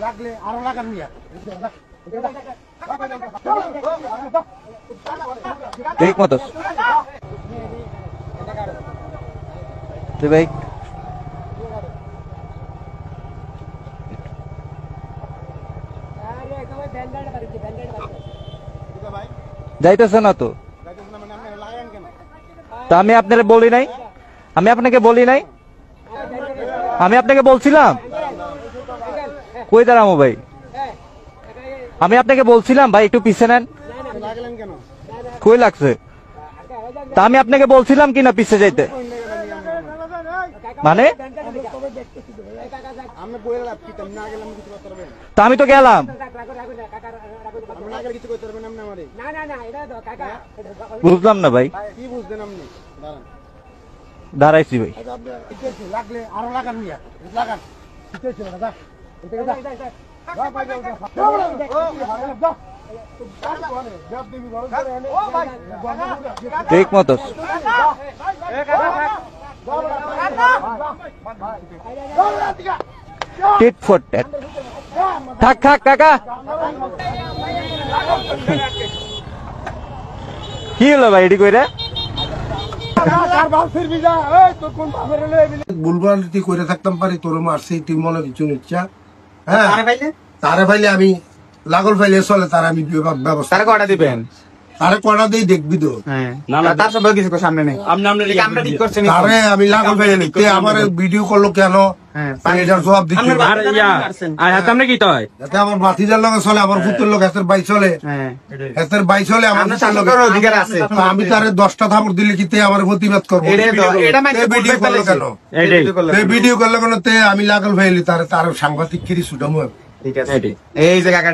লাগলে আরো লাগান মিয়া ঠিক মতো ভাই যাইতেছে না তো আমি আপনাকে বলি নাই আমি আপনাকে বলছিলাম কই দাঁড়াবো ভাই আমি আপনাকে বলছিলাম ভাই একটু পিছে নেন কই লাগছে তা আমি আপনাকে বলছিলাম কিনা পিছে যাইতে মানে তা আমি তো গেলাম বুঝলাম না ভাই দাঁড়াইছি ভাই লাগলে আরো লাগান মিয়া লাগান ঠিক মতো টিট ফর ট্যাট থাক কাকা কি হলো ভাই এটি কইরা বুলবালিটি করে থাকতাম পারি তোর মারছি তুই মনে কিছু নিচ্ছা হ্যাঁ তারে ফাইলে আমি লাগল ফাইলে চলে তার আমি ব্যবস্থা কটা দিবেন তারে কটা দিয়ে দেখবি তো তার সব কিছু সামনে নেই আমরা ঠিক করছি তারে আমি লাগল ফাইলে নিতে আমার ভিডিও করলো কেন এটার জবাব দিচ্ছি যাতে আমার ভাতিজার লগে চলে আমার পুত্রের লোক হাতের বাই চলে হাতের বাই চলে আমার অধিকার আছে আমি তারে 10টা থাপড় দিলে কি আমার প্রতিবাদ করবো ভিডিও করলো কেন ভিডিও করলো কেন তে আমি লাগল ফাইলি তার সাংবাদিক কিরি সুডামো ঠিক আছে এই যে কাকা